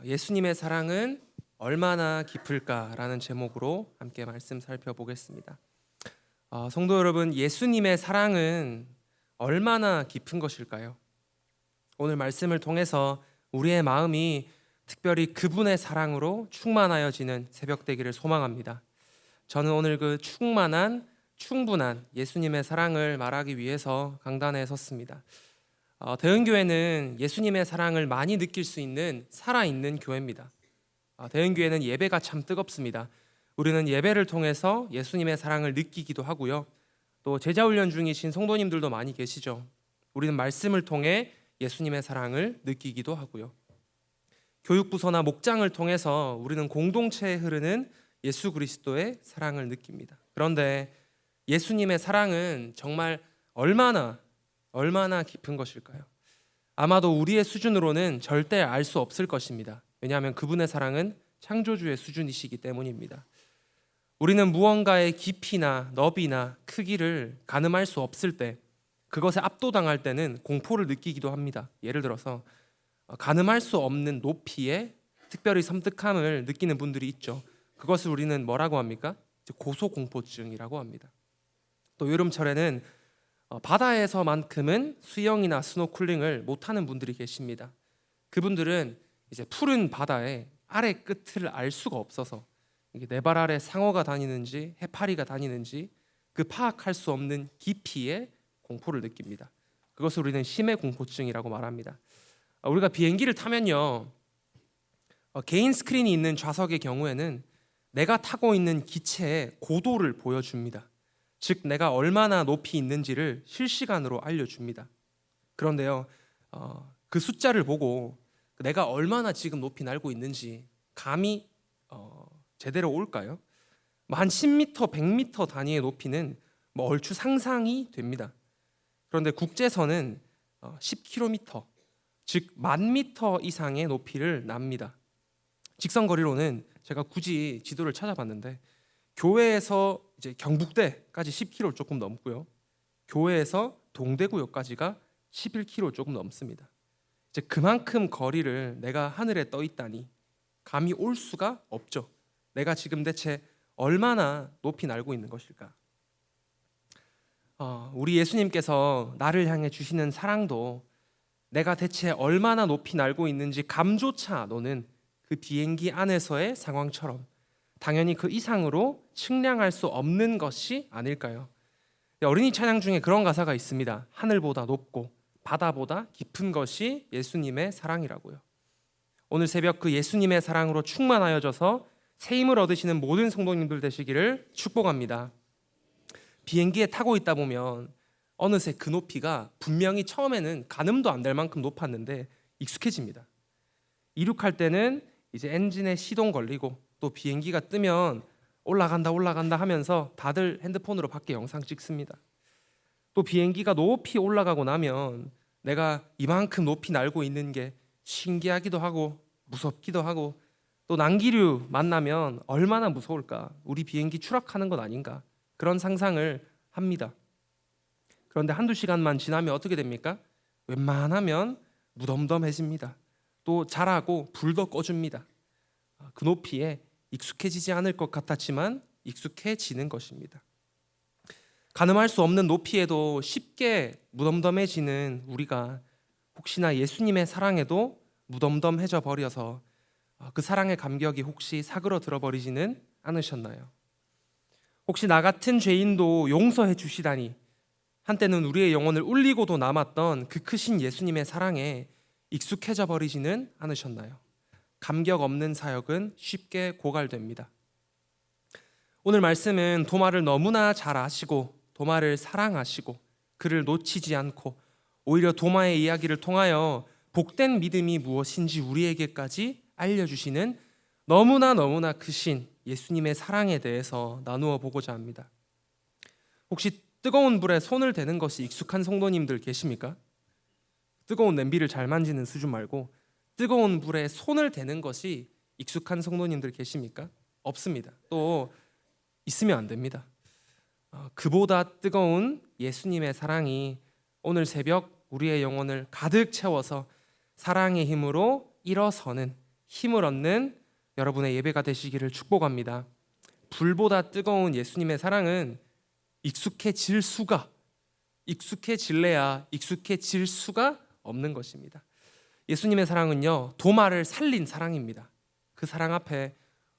예수님의 사랑은 얼마나 깊을까라는 제목으로 함께 말씀 살펴보겠습니다. 성도 여러분, 예수님의 사랑은 얼마나 깊은 것일까요? 오늘 말씀을 통해서 우리의 마음이 특별히 그분의 사랑으로 충만하여지는 새벽 되기를 소망합니다. 저는 오늘 그 충분한 예수님의 사랑을 말하기 위해서 강단에 섰습니다. 대은교회는 예수님의 사랑을 많이 느낄 수 있는 살아있는 교회입니다. 대은교회는 예배가 참 뜨겁습니다. 우리는 예배를 통해서 예수님의 사랑을 느끼기도 하고요. 또 제자훈련 중이신 성도님들도 많이 계시죠. 우리는 말씀을 통해 예수님의 사랑을 느끼기도 하고요. 교육부서나 목장을 통해서 우리는 공동체에 흐르는 예수 그리스도의 사랑을 느낍니다. 그런데 예수님의 사랑은 정말 얼마나 깊은 것일까요? 아마도 우리의 수준으로는 절대 알 수 없을 것입니다. 왜냐하면 그분의 사랑은 창조주의 수준이시기 때문입니다. 우리는 무언가의 깊이나 너비나 크기를 가늠할 수 없을 때, 그것에 압도당할 때는 공포를 느끼기도 합니다. 예를 들어서 가늠할 수 없는 높이에 특별히 섬뜩함을 느끼는 분들이 있죠. 그것을 우리는 뭐라고 합니까? 고소공포증이라고 합니다. 또 여름철에는 바다에서만큼은 수영이나 스노클링을 못하는 분들이 계십니다. 그분들은 이제 푸른 바다의 아래 끝을 알 수가 없어서 내 발 아래 상어가 다니는지 해파리가 다니는지 그 파악할 수 없는 깊이에 공포를 느낍니다. 그것을 우리는 심해 공포증이라고 말합니다. 우리가 비행기를 타면요, 개인 스크린이 있는 좌석의 경우에는 내가 타고 있는 기체의 고도를 보여줍니다. 즉 내가 얼마나 높이 있는지를 실시간으로 알려줍니다. 그런데요, 그 숫자를 보고 내가 얼마나 지금 높이 날고 있는지 감이 제대로 올까요? 한 10m, 100m 단위의 높이는 얼추 상상이 됩니다. 그런데 국제선은 10km, 즉 10,000m 이상의 높이를 납니다. 직선거리로는 제가 굳이 지도를 찾아봤는데 교회에서 이제 경북대까지 10km 조금 넘고요. 교회에서 동대구역까지가 11km 조금 넘습니다. 이제 그만큼 거리를 내가 하늘에 떠 있다니 감이 올 수가 없죠. 내가 지금 대체 얼마나 높이 날고 있는 것일까? 우리 예수님께서 나를 향해 주시는 사랑도 내가 대체 얼마나 높이 날고 있는지 감조차 노는 그 비행기 안에서의 상황처럼 당연히 그 이상으로 측량할 수 없는 것이 아닐까요? 어린이 찬양 중에 그런 가사가 있습니다. 하늘보다 높고 바다보다 깊은 것이 예수님의 사랑이라고요. 오늘 새벽 그 예수님의 사랑으로 충만하여져서 새 힘을 얻으시는 모든 성도님들 되시기를 축복합니다. 비행기에 타고 있다 보면 어느새 그 높이가 분명히 처음에는 가늠도 안 될 만큼 높았는데 익숙해집니다. 이륙할 때는 이제 엔진에 시동 걸리고 또 비행기가 뜨면 올라간다 하면서 다들 핸드폰으로 밖에 영상 찍습니다. 또 비행기가 높이 올라가고 나면 내가 이만큼 높이 날고 있는 게 신기하기도 하고 무섭기도 하고, 또 난기류 만나면 얼마나 무서울까, 우리 비행기 추락하는 것 아닌가, 그런 상상을 합니다. 그런데 한두 시간만 지나면 어떻게 됩니까? 웬만하면 무덤덤해집니다. 또 잘하고 불도 꺼줍니다. 그 높이에 익숙해지지 않을 것 같았지만 익숙해지는 것입니다. 가늠할 수 없는 높이에도 쉽게 무덤덤해지는 우리가 혹시나 예수님의 사랑에도 무덤덤해져 버려서 그 사랑의 감격이 혹시 사그러들어 버리지는 않으셨나요? 혹시 나 같은 죄인도 용서해 주시다니, 한때는 우리의 영혼을 울리고도 남았던 그 크신 예수님의 사랑에 익숙해져 버리지는 않으셨나요? 감격 없는 사역은 쉽게 고갈됩니다. 오늘 말씀은 도마를 너무나 잘 아시고 도마를 사랑하시고 그를 놓치지 않고 오히려 도마의 이야기를 통하여 복된 믿음이 무엇인지 우리에게까지 알려주시는 너무나 크신 예수님의 사랑에 대해서 나누어 보고자 합니다. 혹시 뜨거운 불에 손을 대는 것이 익숙한 성도님들 계십니까? 뜨거운 냄비를 잘 만지는 수준 말고 뜨거운 불에 손을 대는 것이 익숙한 성도님들 계십니까? 없습니다. 또 있으면 안 됩니다. 그보다 뜨거운 예수님의 사랑이 오늘 새벽 우리의 영혼을 가득 채워서 사랑의 힘으로 일어서는 힘을 얻는 여러분의 예배가 되시기를 축복합니다. 불보다 뜨거운 예수님의 사랑은 익숙해질래야 익숙해질 수가 없는 것입니다. 예수님의 사랑은요, 도마를 살린 사랑입니다. 그 사랑 앞에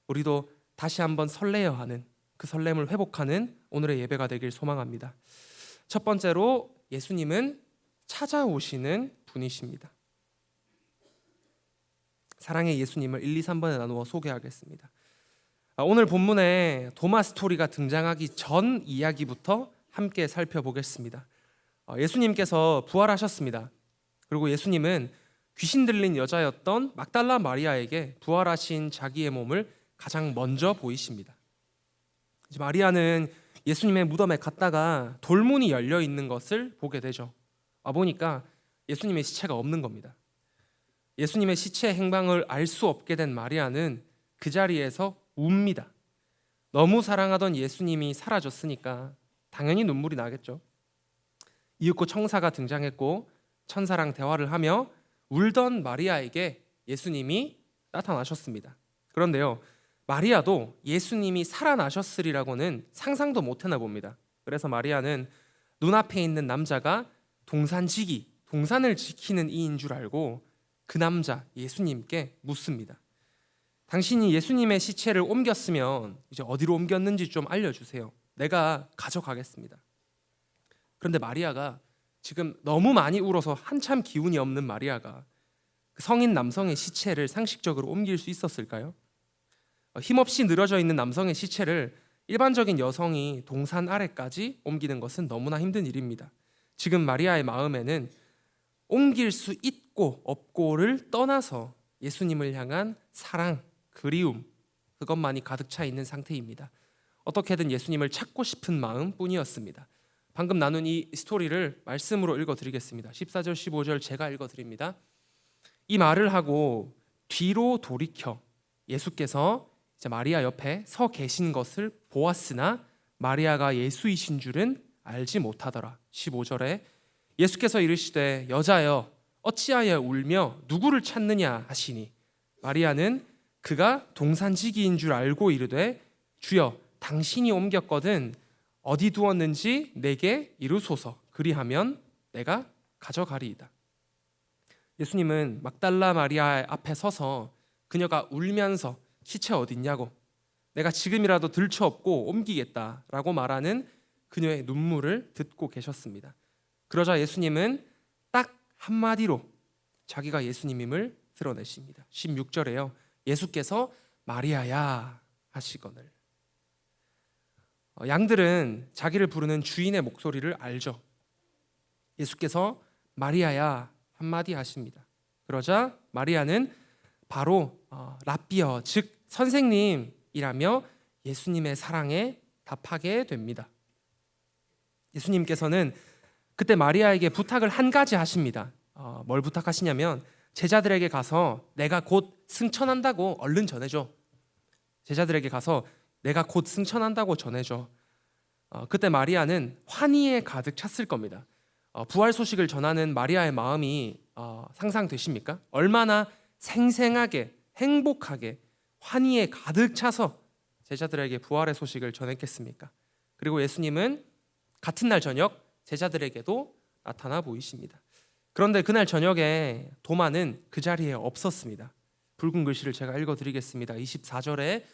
우리도 다시 한번 설레어야 하는, 그 설렘을 회복하는 오늘의 예배가 되길 소망합니다. 첫 번째로 예수님은 찾아오시는 분이십니다. 사랑의 예수님을 1, 2, 3번에 나누어 소개하겠습니다. 오늘 본문에 도마 스토리가 등장하기 전 이야기부터 함께 살펴보겠습니다. 예수님께서 부활하셨습니다. 그리고 예수님은 귀신 들린 여자였던 막달라 마리아에게 부활하신 자기의 몸을 가장 먼저 보이십니다. 마리아는 예수님의 무덤에 갔다가 돌문이 열려 있는 것을 보게 되죠. 보니까 예수님의 시체가 없는 겁니다. 예수님의 시체 행방을 알 수 없게 된 마리아는 그 자리에서 웁니다. 너무 사랑하던 예수님이 사라졌으니까 당연히 눈물이 나겠죠. 이윽고 청사가 등장했고 천사랑 대화를 하며 울던 마리아에게 예수님이 나타나셨습니다. 그런데요, 마리아도 예수님이 살아나셨으리라고는 상상도 못했나 봅니다. 그래서 마리아는 눈앞에 있는 남자가 동산을 지키는 이인 줄 알고 그 남자 예수님께 묻습니다. 당신이 예수님의 시체를 옮겼으면 이제 어디로 옮겼는지 좀 알려주세요. 내가 가져가겠습니다. 그런데 마리아가 지금 너무 많이 울어서 한참 기운이 없는 마리아가 그 성인 남성의 시체를 상식적으로 옮길 수 있었을까요? 힘없이 늘어져 있는 남성의 시체를 일반적인 여성이 동산 아래까지 옮기는 것은 너무나 힘든 일입니다. 지금 마리아의 마음에는 옮길 수 있고 없고를 떠나서 예수님을 향한 사랑, 그리움, 그것만이 가득 차 있는 상태입니다. 어떻게든 예수님을 찾고 싶은 마음뿐이었습니다. 방금 나눈 이 스토리를 말씀으로 읽어드리겠습니다. 14절, 15절 제가 읽어드립니다. 이 말을 하고 뒤로 돌이켜 예수께서 이제 마리아 옆에 서 계신 것을 보았으나 마리아가 예수이신 줄은 알지 못하더라. 15절에 예수께서 이르시되 여자여 어찌하여 울며 누구를 찾느냐 하시니 마리아는 그가 동산지기인 줄 알고 이르되 주여 당신이 옮겼거든 어디 두었는지 내게 이루소서 그리하면 내가 가져가리이다. 예수님은 막달라 마리아 앞에 서서 그녀가 울면서 시체 어딨냐고 내가 지금이라도 들쳐업고 옮기겠다라고 말하는 그녀의 눈물을 듣고 계셨습니다. 그러자 예수님은 딱 한마디로 자기가 예수님임을 드러내십니다. 16절에요. 예수께서 마리아야 하시거늘. 양들은 자기를 부르는 주인의 목소리를 알죠. 예수께서 마리아야 한마디 하십니다. 그러자 마리아는 바로 랍비어 즉 선생님이라며 예수님의 사랑에 답하게 됩니다. 예수님께서는 그때 마리아에게 부탁을 한 가지 하십니다. 뭘 부탁하시냐면 제자들에게 가서 내가 곧 승천한다고 얼른 전해줘. 제자들에게 가서 내가 곧 승천한다고 전해줘. 그때 마리아는 환희에 가득 찼을 겁니다. 부활 소식을 전하는 마리아의 마음이 상상되십니까? 얼마나 생생하게 행복하게 환희에 가득 차서 제자들에게 부활의 소식을 전했겠습니까? 그리고 예수님은 같은 날 저녁 제자들에게도 나타나 보이십니다. 그런데 그날 저녁에 도마는 그 자리에 없었습니다. 붉은 글씨를 제가 읽어드리겠습니다. 24절에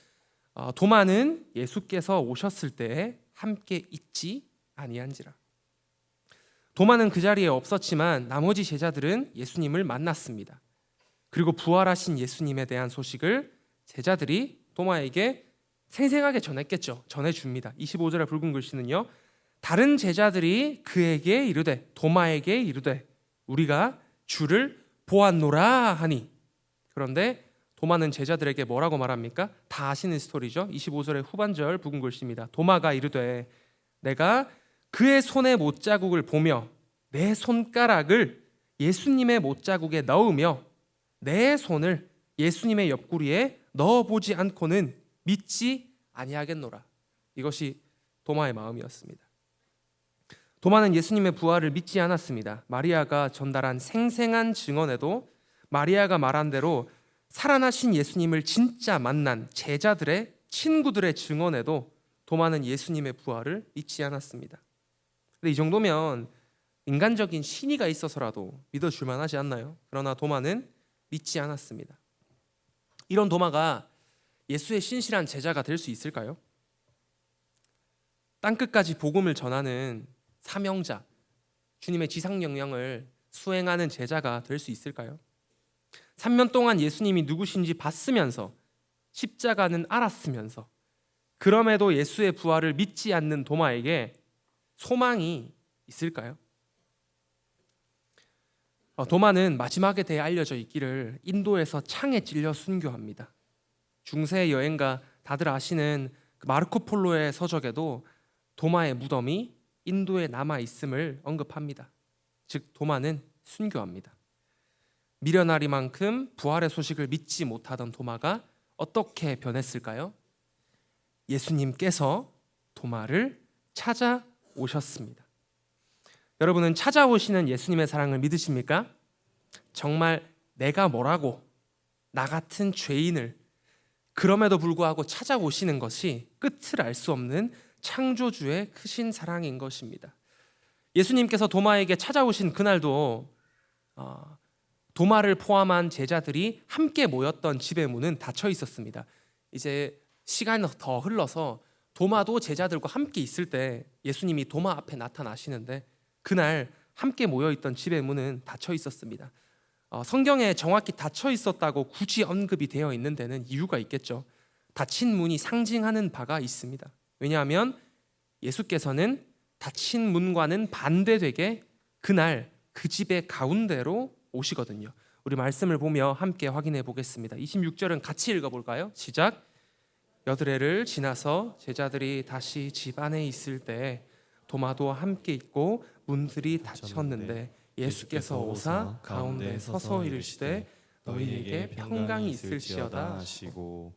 도마는 예수께서 오셨을 때에 함께 있지 아니한지라. 도마는 그 자리에 없었지만 나머지 제자들은 예수님을 만났습니다. 그리고 부활하신 예수님에 대한 소식을 제자들이 도마에게 생생하게 전했겠죠. 전해줍니다. 25절의 붉은 글씨는요. 다른 제자들이 그에게 이르되 도마에게 이르되 우리가 주를 보았노라 하니. 그런데 도마는 제자들에게 뭐라고 말합니까? 다 아시는 스토리죠. 25절의 후반절 붉은 글씨입니다. 도마가 이르되 내가 그의 손의 못자국을 보며 내 손가락을 예수님의 못자국에 넣으며 내 손을 예수님의 옆구리에 넣어보지 않고는 믿지 아니하겠노라. 이것이 도마의 마음이었습니다. 도마는 예수님의 부활을 믿지 않았습니다. 마리아가 전달한 생생한 증언에도 마리아가 말한 대로 살아나신 예수님을 진짜 만난 제자들의 친구들의 증언에도 도마는 예수님의 부활을 믿지 않았습니다. 근데 이 정도면 인간적인 신의가 있어서라도 믿어줄 만하지 않나요? 그러나 도마는 믿지 않았습니다. 이런 도마가 예수의 신실한 제자가 될 수 있을까요? 땅끝까지 복음을 전하는 사명자, 주님의 지상명령을 수행하는 제자가 될 수 있을까요? 3년 동안 예수님이 누구신지 봤으면서 십자가는 알았으면서 그럼에도 예수의 부활을 믿지 않는 도마에게 소망이 있을까요? 도마는 마지막에 대해 알려져 있기를 인도에서 창에 찔려 순교합니다. 중세 여행가 다들 아시는 그 마르코 폴로의 서적에도 도마의 무덤이 인도에 남아 있음을 언급합니다. 즉 도마는 순교합니다. 미련하리만큼 부활의 소식을 믿지 못하던 도마가 어떻게 변했을까요? 예수님께서 도마를 찾아오셨습니다. 여러분은 찾아오시는 예수님의 사랑을 믿으십니까? 정말 내가 뭐라고 나 같은 죄인을 그럼에도 불구하고 찾아오시는 것이 끝을 알 수 없는 창조주의 크신 사랑인 것입니다. 예수님께서 도마에게 찾아오신 그날도 도마를 포함한 제자들이 함께 모였던 집의 문은 닫혀 있었습니다. 이제 시간이 더 흘러서 도마도 제자들과 함께 있을 때 예수님이 도마 앞에 나타나시는데 그날 함께 모여있던 집의 문은 닫혀 있었습니다. 성경에 정확히 닫혀 있었다고 굳이 언급이 되어 있는 데는 이유가 있겠죠. 닫힌 문이 상징하는 바가 있습니다. 왜냐하면 예수께서는 닫힌 문과는 반대되게 그날 그 집의 가운데로 오시거든요. 우리 말씀을 보며 함께 확인해 보겠습니다. 26절은 같이 읽어볼까요? 시작. 여드레를 지나서 제자들이 다시 집 안에 있을 때 도마도 함께 있고 문들이 닫혔는데 예수께서 오사 가운데 서서 이르시되 너희에게 평강이 있을지어다 하시고.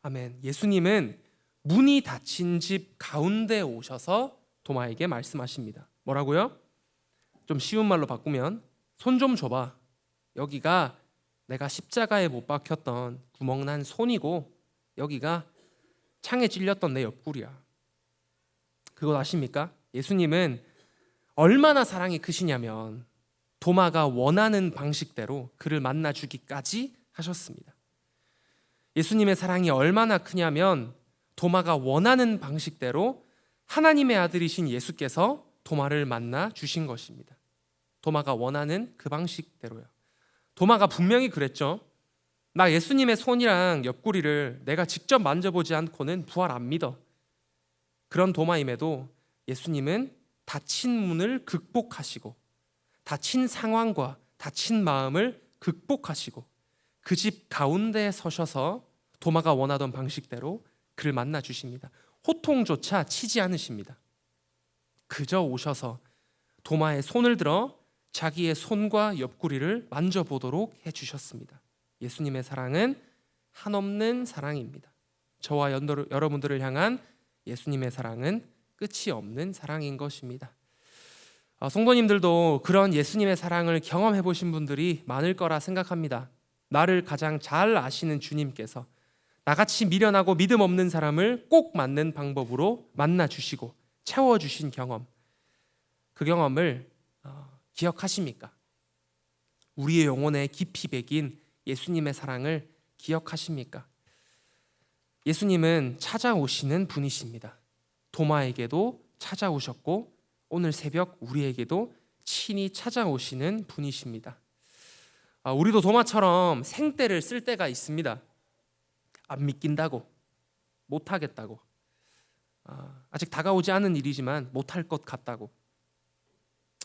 아멘. 예수님은 문이 닫힌 집 가운데 오셔서 도마에게 말씀하십니다. 뭐라고요? 좀 쉬운 말로 바꾸면 손 좀 줘봐. 여기가 내가 십자가에 못 박혔던 구멍난 손이고 여기가 창에 찔렸던 내 옆구리야. 그거 아십니까? 예수님은 얼마나 사랑이 크시냐면 도마가 원하는 방식대로 그를 만나주기까지 하셨습니다. 예수님의 사랑이 얼마나 크냐면 도마가 원하는 방식대로 하나님의 아들이신 예수께서 도마를 만나 주신 것입니다. 도마가 원하는 그 방식대로요. 도마가 분명히 그랬죠. 나 예수님의 손이랑 옆구리를 내가 직접 만져보지 않고는 부활 안 믿어. 그런 도마임에도 예수님은 닫힌 문을 극복하시고 닫힌 상황과 닫힌 마음을 극복하시고 그 집 가운데에 서셔서 도마가 원하던 방식대로 그를 만나 주십니다. 호통조차 치지 않으십니다. 그저 오셔서 도마의 손을 들어 자기의 손과 옆구리를 만져보도록 해주셨습니다. 예수님의 사랑은 한없는 사랑입니다. 저와 여러분들을 향한 예수님의 사랑은 끝이 없는 사랑인 것입니다. 성도님들도 그런 예수님의 사랑을 경험해 보신 분들이 많을 거라 생각합니다. 나를 가장 잘 아시는 주님께서 나같이 미련하고 믿음 없는 사람을 꼭 맞는 방법으로 만나주시고 채워주신 경험, 그 경험을 기억하십니까? 우리의 영혼에 깊이 배긴 예수님의 사랑을 기억하십니까? 예수님은 찾아오시는 분이십니다. 도마에게도 찾아오셨고 오늘 새벽 우리에게도 친히 찾아오시는 분이십니다. 우리도 도마처럼 생떼를 쓸 때가 있습니다. 안 믿긴다고, 못하겠다고, 아직 다가오지 않은 일이지만 못할 것 같다고.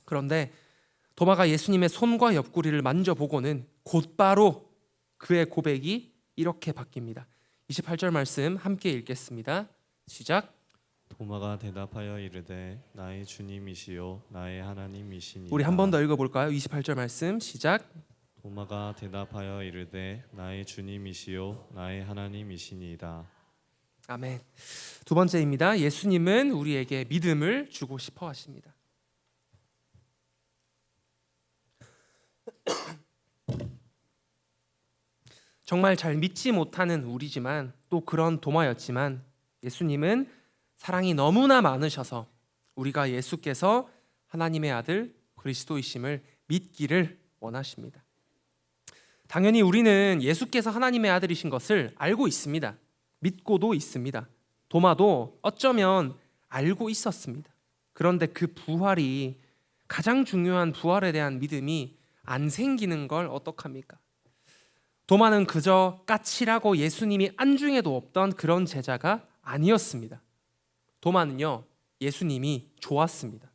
그런데 도마가 예수님의 손과 옆구리를 만져보고는 곧바로 그의 고백이 이렇게 바뀝니다. 28절 말씀 함께 읽겠습니다. 시작. 도마가 대답하여 이르되 나의 주님이시요 나의 하나님이시니이다. 우리 한 번 더 읽어볼까요? 28절 말씀 시작. 도마가 대답하여 이르되 나의 주님이시요 나의 하나님이시니이다. 아멘. 두 번째입니다. 예수님은 우리에게 믿음을 주고 싶어 하십니다. 정말 잘 믿지 못하는 우리지만 또 그런 도마였지만 예수님은 사랑이 너무나 많으셔서 우리가 예수께서 하나님의 아들 그리스도이심을 믿기를 원하십니다. 당연히 우리는 예수께서 하나님의 아들이신 것을 알고 있습니다. 믿고도 있습니다. 도마도 어쩌면 알고 있었습니다. 그런데 그 부활이 가장 중요한 부활에 대한 믿음이 안 생기는 걸 어떡합니까? 도마는 그저 까칠하고 예수님이 안중에도 없던 그런 제자가 아니었습니다. 도마는요, 예수님이 좋았습니다.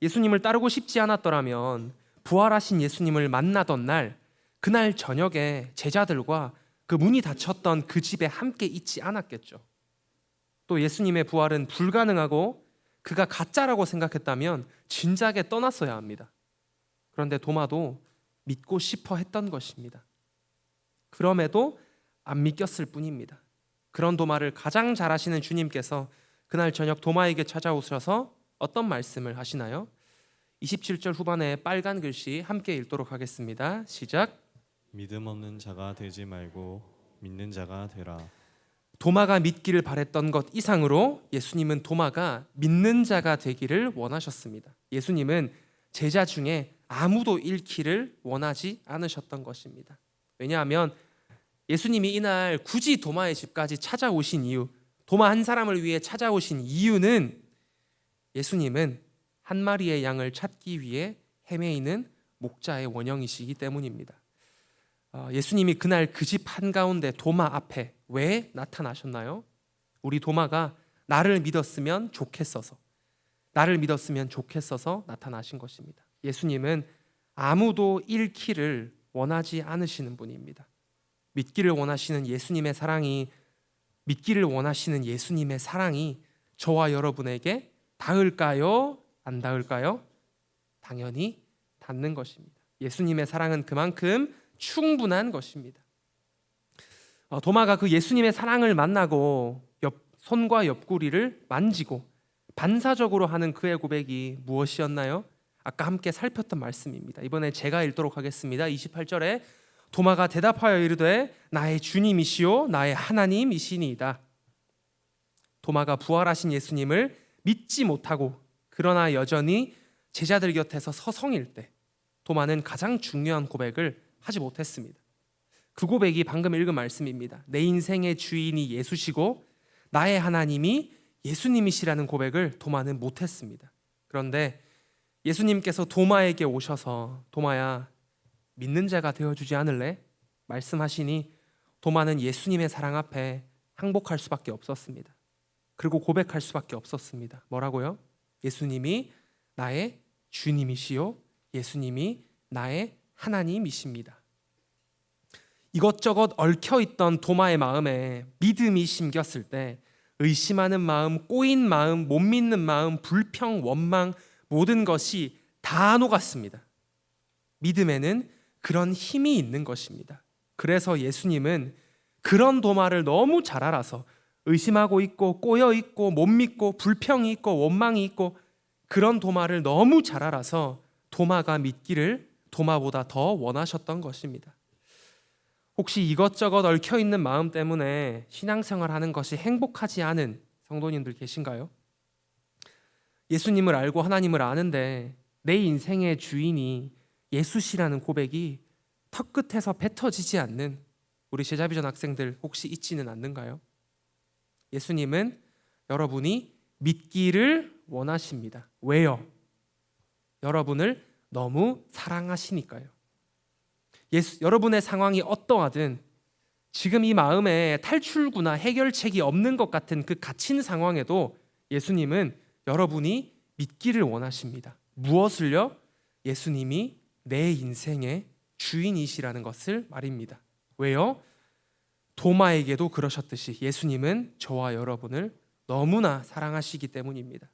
예수님을 따르고 싶지 않았더라면 부활하신 예수님을 만나던 날, 그날 저녁에 제자들과 그 문이 닫혔던 그 집에 함께 있지 않았겠죠. 또 예수님의 부활은 불가능하고 그가 가짜라고 생각했다면 진작에 떠났어야 합니다. 그런데 도마도 믿고 싶어 했던 것입니다. 그럼에도 안 믿겼을 뿐입니다. 그런 도마를 가장 잘 아시는 주님께서 그날 저녁 도마에게 찾아오셔서 어떤 말씀을 하시나요? 27절 후반에 빨간 글씨 함께 읽도록 하겠습니다. 시작. 믿음 없는 자가 되지 말고 믿는 자가 되라. 도마가 믿기를 바랬던 것 이상으로 예수님은 도마가 믿는 자가 되기를 원하셨습니다. 예수님은 제자 중에 아무도 잃기를 원하지 않으셨던 것입니다. 왜냐하면 예수님이 이날 굳이 도마의 집까지 찾아오신 이유, 도마 한 사람을 위해 찾아오신 이유는 예수님은 한 마리의 양을 찾기 위해 헤매이는 목자의 원형이시기 때문입니다. 예수님이 그날 그 집 한가운데 도마 앞에 왜 나타나셨나요? 우리 도마가 나를 믿었으면 좋겠어서 나타나신 것입니다. 예수님은 아무도 잃기를 원하지 않으시는 분입니다. 믿기를 원하시는 예수님의 사랑이 저와 여러분에게 닿을까요? 안 닿을까요? 당연히 닿는 것입니다. 예수님의 사랑은 그만큼 충분한 것입니다. 도마가 그 예수님의 사랑을 만나고 손과 옆구리를 만지고 반사적으로 하는 그의 고백이 무엇이었나요? 아까 함께 살폈던 말씀입니다. 이번에 제가 읽도록 하겠습니다. 28절에 도마가 대답하여 이르되 나의 주님이시요 나의 하나님이시니이다. 도마가 부활하신 예수님을 믿지 못하고 그러나 여전히 제자들 곁에서 서성일 때 도마는 가장 중요한 고백을 하지 못했습니다. 그 고백이 방금 읽은 말씀입니다. 내 인생의 주인이 예수시고 나의 하나님이 예수님이시라는 고백을 도마는 못했습니다. 그런데 예수님께서 도마에게 오셔서 도마야 믿는 자가 되어주지 않을래? 말씀하시니 도마는 예수님의 사랑 앞에 항복할 수밖에 없었습니다. 그리고 고백할 수밖에 없었습니다. 뭐라고요? 예수님이 나의 주님이시요 예수님이 나의 하나님이십니다. 이것저것 얽혀있던 도마의 마음에 믿음이 심겼을 때 의심하는 마음, 꼬인 마음, 못 믿는 마음, 불평, 원망 모든 것이 다 녹았습니다. 믿음에는 그런 힘이 있는 것입니다. 그래서 예수님은 그런 도마를 너무 잘 알아서 의심하고 있고 꼬여 있고 못 믿고 불평이 있고 원망이 있고 그런 도마를 너무 잘 알아서 도마가 믿기를 도마보다 더 원하셨던 것입니다. 혹시 이것저것 얽혀있는 마음 때문에 신앙생활하는 것이 행복하지 않은 성도님들 계신가요? 예수님을 알고 하나님을 아는데 내 인생의 주인이 예수시라는 고백이 턱끝에서 뱉어지지 않는 우리 제자비전 학생들 혹시 있지는 않는가요? 예수님은 여러분이 믿기를 원하십니다. 왜요? 여러분을 너무 사랑하시니까요. 여러분의 상황이 어떠하든 지금 이 마음에 탈출구나 해결책이 없는 것 같은 그 갇힌 상황에도 예수님은 여러분이 믿기를 원하십니다. 무엇을요? 예수님이 내 인생의 주인이시라는 것을 말입니다. 왜요? 도마에게도 그러셨듯이 예수님은 저와 여러분을 너무나 사랑하시기 때문입니다.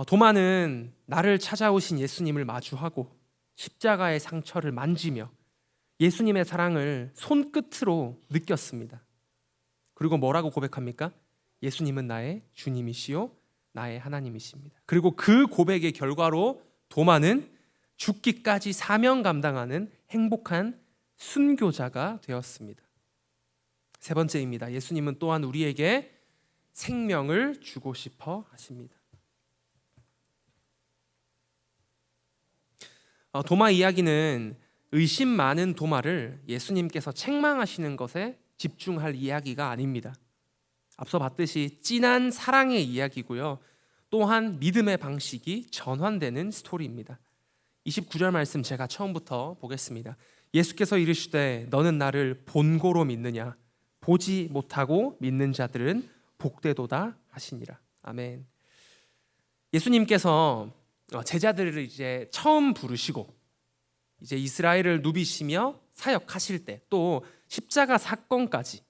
도마는 나를 찾아오신 예수님을 마주하고 십자가의 상처를 만지며 예수님의 사랑을 손끝으로 느꼈습니다. 그리고 뭐라고 고백합니까? 예수님은 나의 주님이시요 나의 하나님이십니다. 그리고 그 고백의 결과로 도마는 죽기까지 사명 감당하는 행복한 순교자가 되었습니다. 세 번째입니다. 예수님은 또한 우리에게 생명을 주고 싶어 하십니다. 도마 이야기는 의심 많은 도마를 예수님께서 책망하시는 것에 집중할 이야기가 아닙니다. 앞서 봤듯이 진한 사랑의 이야기고요. 또한 믿음의 방식이 전환되는 스토리입니다. 29절 말씀 제가 처음부터 보겠습니다. 예수께서 이르시되 너는 나를 본고로 믿느냐? 보지 못하고 믿는 자들은 복되도다 하시니라. 아멘. 예수님께서 제자들을 이제 처음 부르시고 이제 이스라엘을 누비시며 사역하실 때 또 십자가 사건까지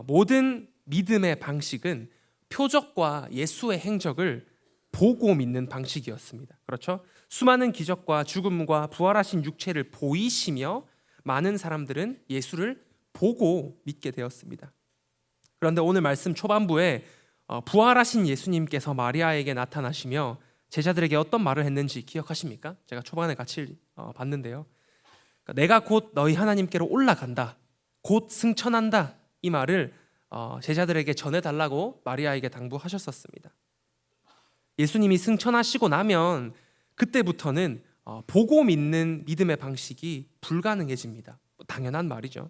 모든 믿음의 방식은 표적과 예수의 행적을 보고 믿는 방식이었습니다. 그렇죠? 수많은 기적과 죽음과 부활하신 육체를 보이시며 많은 사람들은 예수를 보고 믿게 되었습니다. 그런데 오늘 말씀 초반부에 부활하신 예수님께서 마리아에게 나타나시며 제자들에게 어떤 말을 했는지 기억하십니까? 제가 초반에 같이 봤는데요. 그러니까 내가 곧 너희 하나님께로 올라간다, 곧 승천한다, 이 말을 제자들에게 전해달라고 마리아에게 당부하셨었습니다. 예수님이 승천하시고 나면 그때부터는 보고 믿는 믿음의 방식이 불가능해집니다. 당연한 말이죠.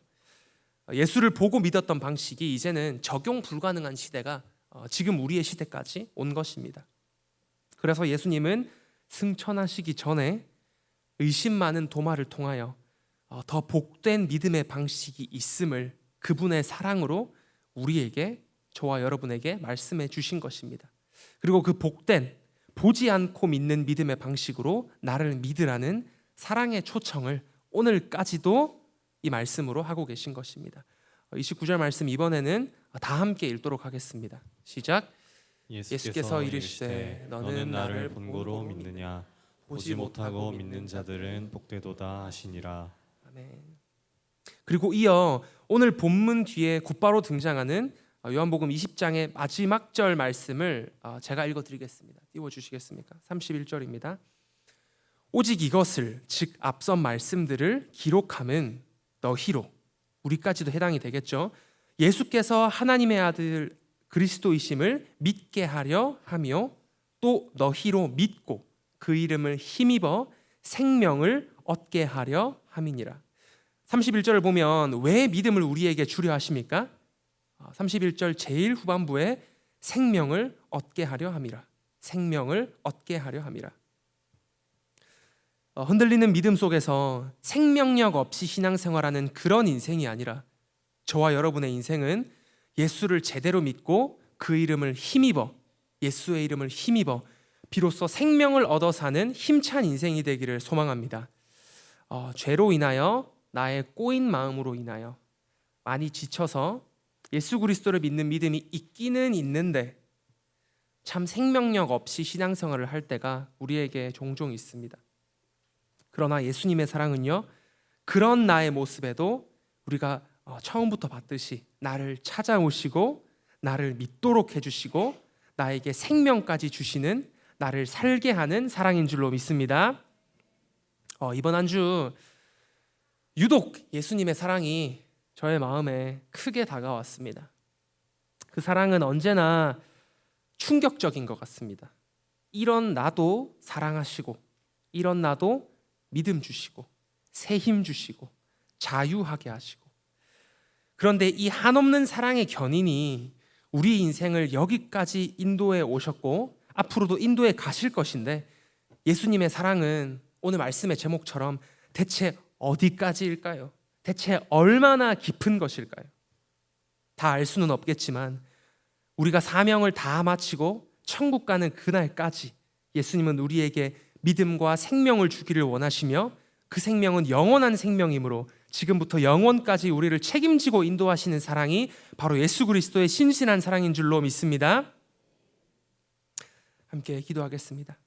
예수를 보고 믿었던 방식이 이제는 적용 불가능한 시대가 지금 우리의 시대까지 온 것입니다. 그래서 예수님은 승천하시기 전에 의심 많은 도마를 통하여 더 복된 믿음의 방식이 있음을 그분의 사랑으로 우리에게, 저와 여러분에게 말씀해 주신 것입니다. 그리고 그 복된 보지 않고 믿는 믿음의 방식으로 나를 믿으라는 사랑의 초청을 오늘까지도 이 말씀으로 하고 계신 것입니다. 29절 말씀 이번에는 다 함께 읽도록 하겠습니다. 시작. 예수께서 이르시되 너는 나를 본고로 믿느냐? 보지 못하고 믿는 자들은 복되도다 하시니라. 아멘. 그리고 이어 오늘 본문 뒤에 곧바로 등장하는 요한복음 20장의 마지막 절 말씀을 제가 읽어드리겠습니다. 띄워주시겠습니까? 31절입니다. 오직 이것을, 즉 앞선 말씀들을 기록함은 너희로, 우리까지도 해당이 되겠죠. 예수께서 하나님의 아들 그리스도이심을 믿게 하려 하며 또 너희로 믿고 그 이름을 힘입어 생명을 얻게 하려 함이니라. 31절을 보면 왜 믿음을 우리에게 주려 하십니까? 31절 제일 후반부에 생명을 얻게 하려 함이라. 생명을 얻게 하려 함이라. 흔들리는 믿음 속에서 생명력 없이 신앙생활하는 그런 인생이 아니라 저와 여러분의 인생은 예수를 제대로 믿고 그 이름을 힘입어, 예수의 이름을 힘입어 비로소 생명을 얻어 사는 힘찬 인생이 되기를 소망합니다. 죄로 인하여, 나의 꼬인 마음으로 인하여 많이 지쳐서 예수 그리스도를 믿는 믿음이 있기는 있는데 참 생명력 없이 신앙생활을 할 때가 우리에게 종종 있습니다. 그러나 예수님의 사랑은요, 그런 나의 모습에도 우리가 처음부터 봤듯이 나를 찾아오시고 나를 믿도록 해주시고 나에게 생명까지 주시는, 나를 살게 하는 사랑인 줄로 믿습니다. 이번 한 주 유독 예수님의 사랑이 저의 마음에 크게 다가왔습니다. 그 사랑은 언제나 충격적인 것 같습니다. 이런 나도 사랑하시고, 이런 나도 믿음 주시고, 새 힘 주시고, 자유하게 하시고. 그런데 이 한없는 사랑의 견인이 우리 인생을 여기까지 인도해 오셨고 앞으로도 인도해 가실 것인데, 예수님의 사랑은 오늘 말씀의 제목처럼 대체 어디까지일까요? 대체 얼마나 깊은 것일까요? 다 알 수는 없겠지만 우리가 사명을 다 마치고 천국 가는 그날까지 예수님은 우리에게 믿음과 생명을 주기를 원하시며 그 생명은 영원한 생명이므로 지금부터 영원까지 우리를 책임지고 인도하시는 사랑이 바로 예수 그리스도의 신실한 사랑인 줄로 믿습니다. 함께 기도하겠습니다.